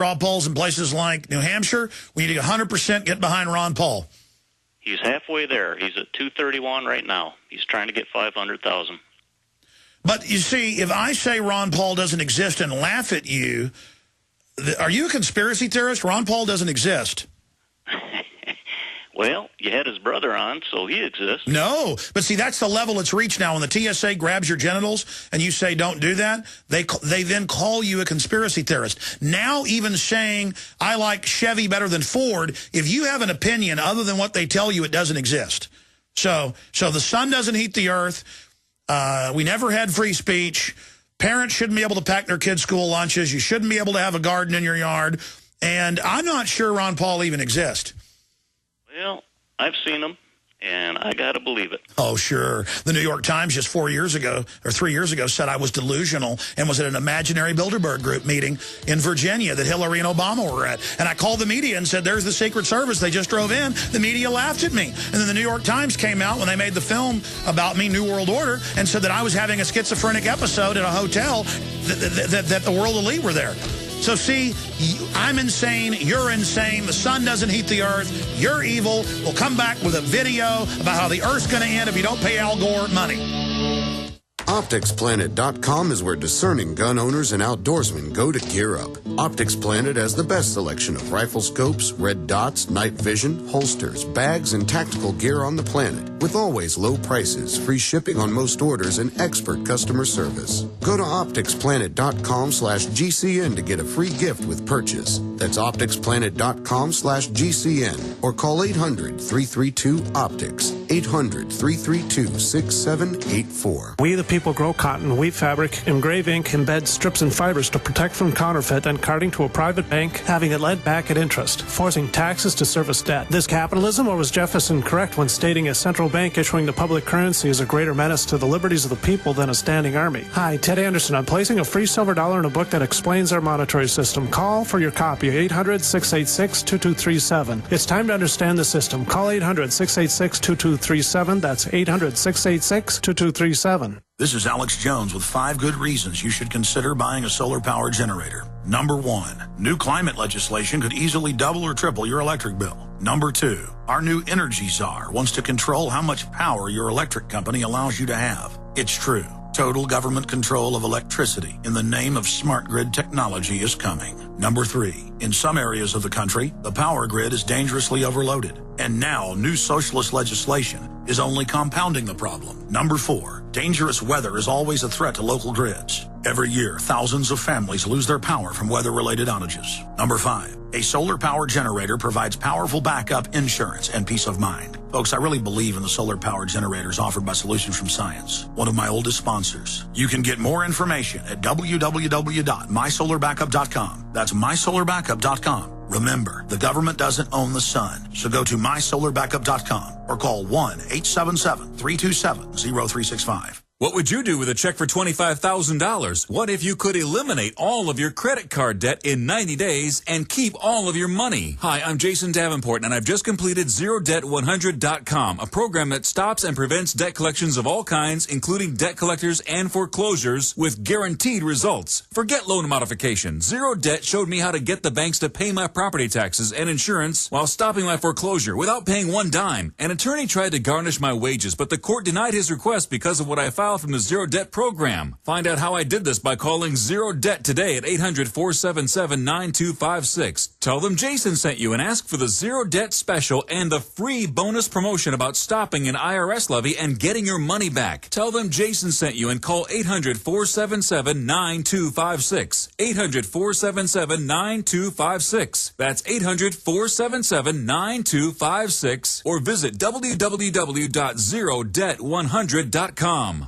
straw polls in places like New Hampshire. We need to 100% get behind Ron Paul. He's halfway there. He's at 231 right now. He's trying to get 500,000. But you see, if I say Ron Paul doesn't exist and laugh at you, are you a conspiracy theorist? Ron Paul doesn't exist. Well, you had his brother on, so he exists. No, but see, that's the level it's reached now. When the TSA grabs your genitals and you say don't do that, they then call you a conspiracy theorist. Now even saying I like Chevy better than Ford, if you have an opinion other than what they tell you, it doesn't exist. So the sun doesn't heat the earth. We never had free speech. Parents shouldn't be able to pack their kids' school lunches. You shouldn't be able to have a garden in your yard. And I'm not sure Ron Paul even exists. Well, I've seen him, and I got to believe it. Oh, sure. The New York Times just 4 years ago, or 3 years ago, said I was delusional and was at an imaginary Bilderberg group meeting in Virginia that Hillary and Obama were at. And I called the media and said, there's the Secret Service. They just drove in. The media laughed at me. And then the New York Times came out when they made the film about me, New World Order, and said that I was having a schizophrenic episode at a hotel, that the world elite were there. So see, I'm insane, you're insane, the sun doesn't heat the earth, you're evil. We'll come back with a video about how the earth's going to end if you don't pay Al Gore money. OpticsPlanet.com is where discerning gun owners and outdoorsmen go to gear up. Optics Planet has the best selection of rifle scopes, red dots, night vision, holsters, bags, and tactical gear on the planet. With always low prices, free shipping on most orders, and expert customer service. Go to OpticsPlanet.com/GCN to get a free gift with purchase. That's OpticsPlanet.com/GCN or call 800-332-OPTICS. 800-332-6784. We the people grow cotton, weave fabric, engrave ink, embed strips and fibers to protect from counterfeit and carting to a private bank, having it lent back at interest, forcing taxes to service debt. This capitalism, or was Jefferson correct when stating a central bank issuing the public currency is a greater menace to the liberties of the people than a standing army? Hi, Ted Anderson. I'm placing a free silver dollar in a book that explains our monetary system. Call for your copy, 800-686-2237. It's time to understand the system. Call 800-686-2237. That's 800-686-2237. This is Alex Jones with 5 good reasons you should consider buying a solar power generator. Number 1, new climate legislation could easily double or triple your electric bill. Number 2, our new energy czar wants to control how much power your electric company allows you to have. It's true. Total government control of electricity in the name of smart grid technology is coming. Number 3, in some areas of the country, the power grid is dangerously overloaded. And now, new socialist legislation is only compounding the problem. Number 4, dangerous weather is always a threat to local grids. Every year, thousands of families lose their power from weather-related outages. Number 5, a solar power generator provides powerful backup insurance and peace of mind. Folks, I really believe in the solar power generators offered by Solutions from Science, one of my oldest sponsors. You can get more information at www.mysolarbackup.com. That's mysolarbackup.com. Remember, the government doesn't own the sun, so go to mysolarbackup.com or call 1-877-327-0365. What would you do with a check for $25,000? What if you could eliminate all of your credit card debt in 90 days and keep all of your money? Hi, I'm Jason Davenport, and I've just completed ZeroDebt100.com, a program that stops and prevents debt collections of all kinds, including debt collectors and foreclosures, with guaranteed results. Forget loan modification. Zero Debt showed me how to get the banks to pay my property taxes and insurance while stopping my foreclosure without paying one dime. An attorney tried to garnish my wages, but the court denied his request because of what I filed from the Zero Debt program. Find out how I did this by calling Zero Debt today at 800-477-9256. Tell them Jason sent you and ask for the Zero Debt special and the free bonus promotion about stopping an IRS levy and getting your money back. Tell them Jason sent you and call 800-477-9256. 800-477-9256. That's 800-477-9256 or visit www.zerodebt100.com.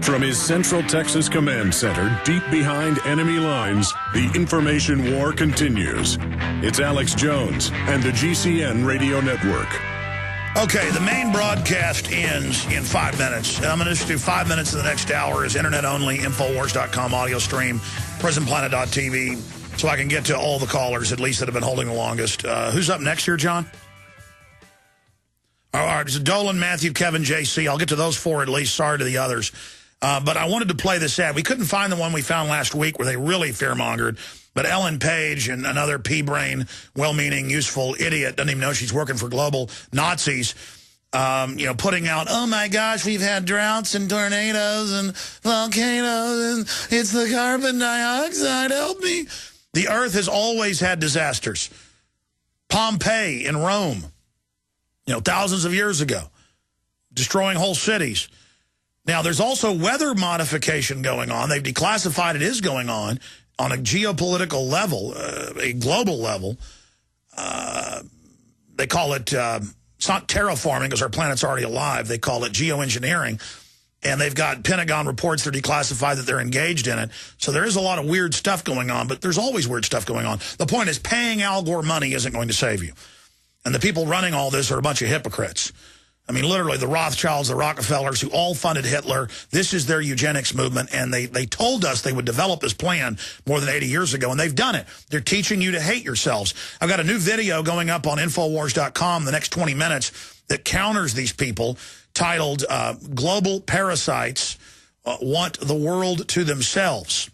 From his Central Texas Command Center, deep behind enemy lines, the information war continues. It's Alex Jones and the GCN Radio Network. Okay, the main broadcast ends in 5 minutes. I'm going to just do 5 minutes of the next hour as internet-only, Infowars.com audio stream, PrisonPlanet.tv, so I can get to all the callers, at least that have been holding the longest. Who's up next here, John? All right, so Dolan, Matthew, Kevin, JC. I'll get to those 4 at least. Sorry to the others. But I wanted to play this ad. We couldn't find the one we found last week where they really fear-mongered. But Ellen Page and another pea-brain, well-meaning, useful idiot, doesn't even know she's working for global Nazis, putting out, oh my gosh, we've had droughts and tornadoes and volcanoes and it's the carbon dioxide, help me. The earth has always had disasters. Pompeii in Rome, thousands of years ago, destroying whole cities. Now, there's also weather modification going on. They've declassified it is going on a geopolitical level, a global level. They call it, it's not terraforming because our planet's already alive. They call it geoengineering. And they've got Pentagon reports that are declassified that they're engaged in it. So there is a lot of weird stuff going on, but there's always weird stuff going on. The point is paying Al Gore money isn't going to save you. And the people running all this are a bunch of hypocrites. I mean, literally, the Rothschilds, the Rockefellers, who all funded Hitler, this is their eugenics movement, and they told us they would develop this plan more than 80 years ago, and they've done it. They're teaching you to hate yourselves. I've got a new video going up on Infowars.com the next 20 minutes that counters these people, titled Global Parasites Want the World to Themselves.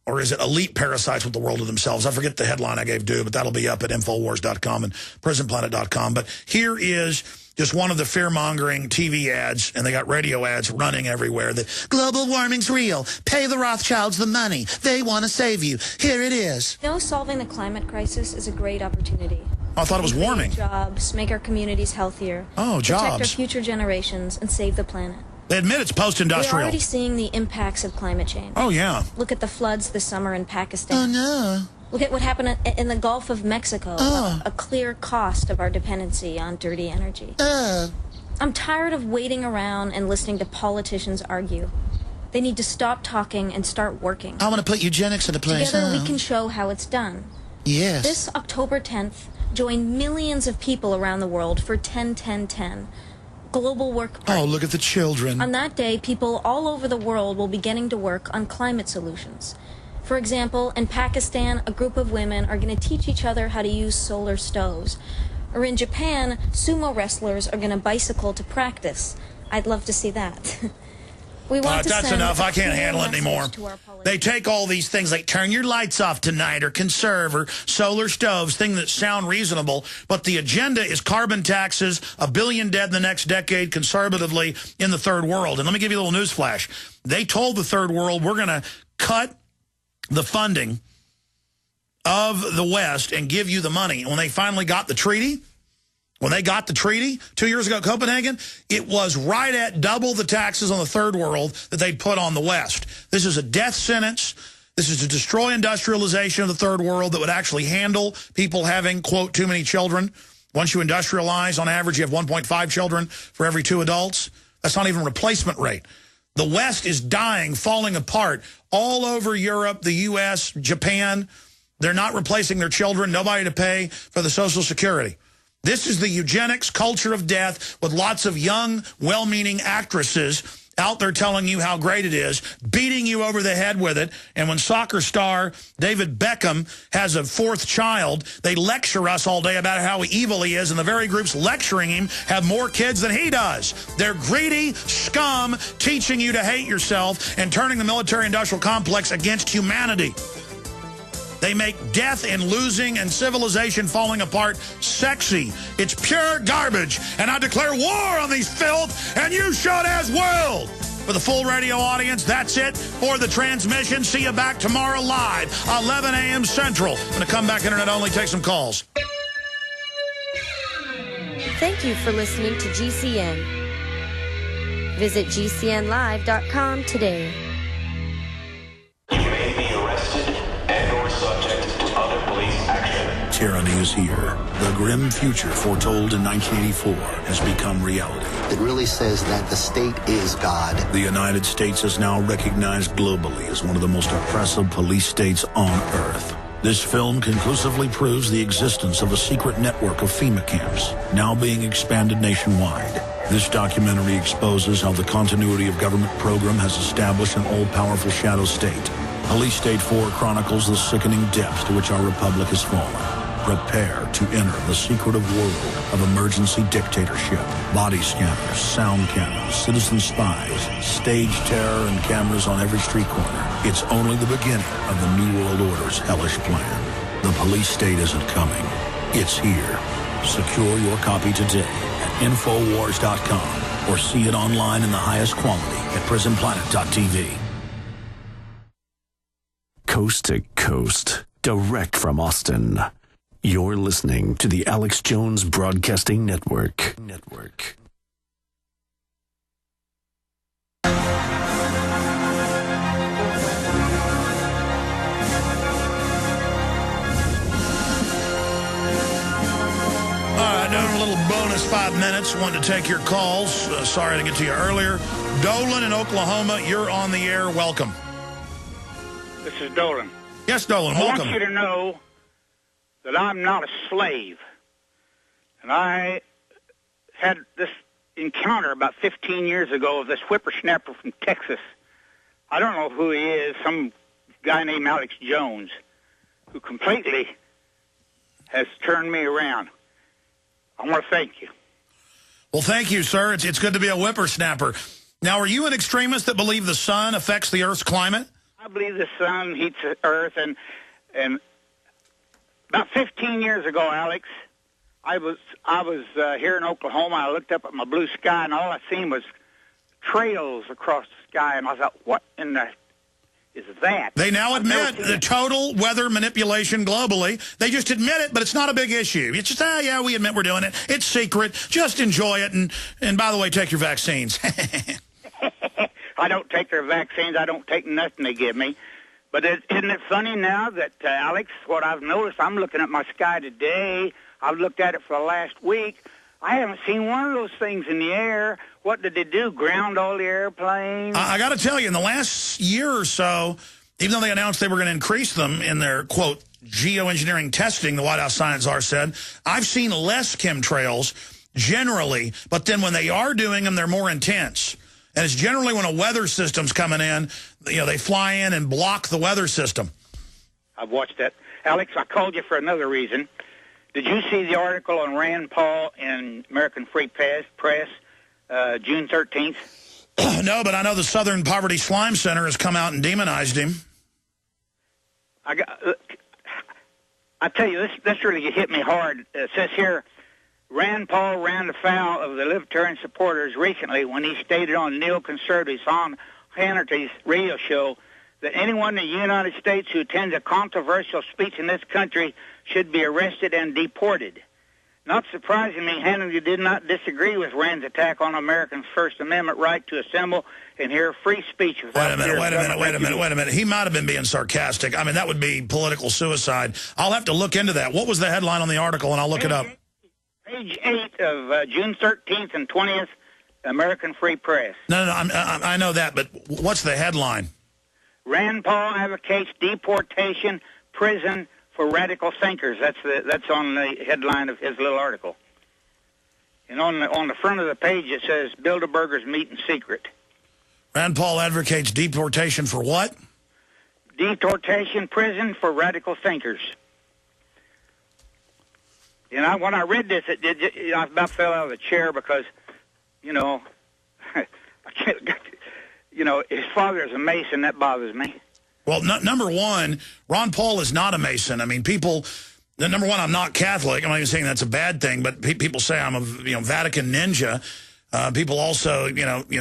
Or is it Elite Parasites Want the World to Themselves? I forget the headline I gave due, but that'll be up at Infowars.com and PrisonPlanet.com. But here is just one of the fear-mongering TV ads, and they got radio ads running everywhere. That global warming's real. Pay the Rothschilds the money. They want to save you. Here it is. Solving the climate crisis is a great opportunity. I thought it was warming. Jobs, make our communities healthier. Oh, protect jobs. Our future generations and save the planet. They admit it's post-industrial. We're already seeing the impacts of climate change. Oh, yeah. Look at the floods this summer in Pakistan. Oh, no. Look at what happened in the Gulf of Mexico. Oh. A clear cost of our dependency on dirty energy. I'm tired of waiting around and listening to politicians argue. They need to stop talking and start working. I want to put eugenics into place. Together we can show how it's done. Yes. This October 10th, join millions of people around the world for 10-10-10. Global work party. Oh, look at the children. On that day, people all over the world will be getting to work on climate solutions. For example, in Pakistan, a group of women are going to teach each other how to use solar stoves. Or in Japan, sumo wrestlers are going to bicycle to practice. I'd love to see that. We want to that's send enough. a I can't clear handle it message anymore. to our politicians. They take all these things like turn your lights off tonight or conserve or solar stoves, things that sound reasonable, but the agenda is carbon taxes, 1 billion dead in the next decade conservatively in the third world. And let me give you a little news flash. They told the third world we're going to cut the funding of the West and give you the money. When they finally got the treaty, 2 years ago at Copenhagen, it was right at double the taxes on the third world that they'd put on the West. This is a death sentence. This is to destroy industrialization of the third world that would actually handle people having, quote, too many children. Once you industrialize, on average, you have 1.5 children for every 2 adults. That's not even replacement rate. The West is dying, falling apart all over Europe, the U.S., Japan. They're not replacing their children, nobody to pay for the Social Security. This is the eugenics culture of death with lots of young, well-meaning actresses out there telling you how great it is, beating you over the head with it. And when soccer star David Beckham has a 4th child, they lecture us all day about how evil he is, and the very groups lecturing him have more kids than he does. They're greedy scum teaching you to hate yourself and turning the military-industrial complex against humanity. They make death and losing and civilization falling apart sexy. It's pure garbage. And I declare war on these filth, and you should as well. For the full radio audience, that's it for the transmission. See you back tomorrow live, 11 a.m. Central. I'm going to come back internet only, take some calls. Thank you for listening to GCN. Visit GCNlive.com today. Tyranny is here. The grim future foretold in 1984 has become reality. It really says that the state is God. The United States is now recognized globally as one of the most oppressive police states on Earth. This film conclusively proves the existence of a secret network of FEMA camps, now being expanded nationwide. This documentary exposes how the continuity of government program has established an all-powerful shadow state. Police State 4 chronicles the sickening depths to which our republic has fallen. Prepare to enter the secretive world of emergency dictatorship. Body scanners, sound cannons, citizen spies, stage terror, and cameras on every street corner. It's only the beginning of the New World Order's hellish plan. The police state isn't coming. It's here. Secure your copy today at Infowars.com or see it online in the highest quality at PrisonPlanet.tv. Coast to coast, direct from Austin. You're listening to the Alex Jones Broadcasting Network. Doing a little bonus 5 minutes. Wanted to take your calls. Sorry to get to you earlier. Dolan in Oklahoma, you're on the air. Welcome. This is Dolan. Yes, Dolan, welcome. I want you to know that I'm not a slave. And I had this encounter about 15 years ago with this whippersnapper from Texas. I don't know who he is, some guy named Alex Jones, who completely has turned me around. I want to thank you. Well, thank you, sir. It's good to be a whippersnapper. Now, are you an extremist that believe the sun affects the Earth's climate? I believe the sun heats the Earth, and about 15 years ago, Alex, I was here in Oklahoma. I looked up at my blue sky, and all I seen was trails across the sky, and I thought, what in the is that? They now admit the total weather manipulation globally. They just admit it, but it's not a big issue. It's just, yeah, we admit we're doing it. It's secret. Just enjoy it. And by the way, take your vaccines. I don't take their vaccines. I don't take nothing they give me. But isn't it funny now that, Alex, what I've noticed, I'm looking at my sky today. I've looked at it for the last week. I haven't seen one of those things in the air. What did they do, ground all the airplanes? I got to tell you, in the last year or so, even though they announced they were going to increase them in their, quote, geoengineering testing, the White House science czar said, I've seen less chemtrails generally, but then when they are doing them, they're more intense. And it's generally when a weather system's coming in, you know, they fly in and block the weather system. I've watched that. Alex, I called you for another reason. Did you see the article on Rand Paul in American Free Press, June 13th? No, but I know the Southern Poverty Slime Center has come out and demonized him. I tell you, this really hit me hard. It says here, Rand Paul ran afoul of the libertarian supporters recently when he stated on neoconservatives on Hannity's radio show that anyone in the United States who attends a controversial speech in this country should be arrested and deported. Not surprisingly, Hannity did not disagree with Rand's attack on Americans' First Amendment right to assemble and hear free speech. Wait a minute. He might have been being sarcastic. I mean, that would be political suicide. I'll have to look into that. What was the headline on the article, and I'll look it up. Page 8 of June 13th and 20th, American Free Press. No, I know that, but what's the headline? Rand Paul advocates deportation, prison for radical thinkers. That's on the headline of his little article. And on the front of the page it says Bilderbergers meet in secret. Rand Paul advocates deportation for what? Deportation, prison for radical thinkers. And when I read this, I about fell out of the chair because, you know, I can't. You know, his father is a Mason. That bothers me. Well, number one, Ron Paul is not a Mason. I mean, people. Number one, I'm not Catholic. I'm not even saying that's a bad thing, but people say I'm a Vatican ninja. People also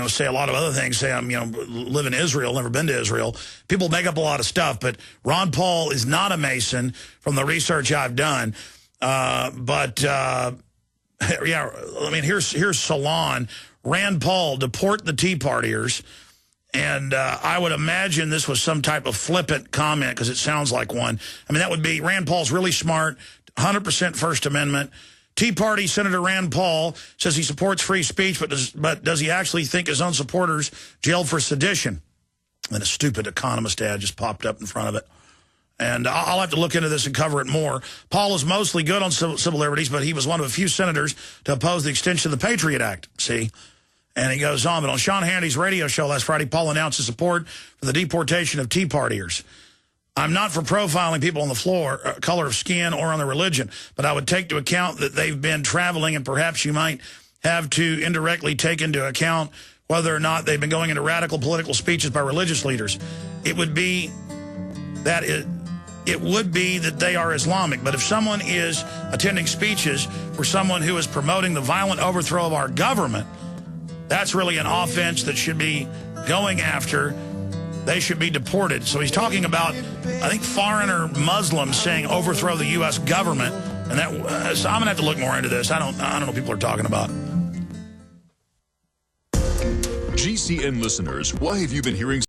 say a lot of other things. Say I'm live in Israel, never been to Israel. People make up a lot of stuff, but Ron Paul is not a Mason from the research I've done. Yeah, I mean, here's Salon. Rand Paul, deport the Tea Partiers. And I would imagine this was some type of flippant comment because it sounds like one. I mean, that would be Rand Paul's really smart, 100% First Amendment. Tea Party Senator Rand Paul says he supports free speech, but does he actually think his own supporters jailed for sedition? And a stupid Economist ad just popped up in front of it. And I'll have to look into this and cover it more. Paul is mostly good on civil liberties, but he was one of a few senators to oppose the extension of the Patriot Act. See? And he goes on. But on Sean Hannity's radio show last Friday, Paul announced his support for the deportation of Tea Partiers. I'm not for profiling people on the floor, color of skin, or on their religion, but I would take into account that they've been traveling, and perhaps you might have to indirectly take into account whether or not they've been going into radical political speeches by religious leaders. It would be that they are Islamic. But if someone is attending speeches for someone who is promoting the violent overthrow of our government, that's really an offense that should be going after. They should be deported. So he's talking about, I think, foreigner Muslims saying overthrow the U.S. government. And that, so I'm going to have to look more into this. I don't know what people are talking about. GCN listeners, why have you been hearing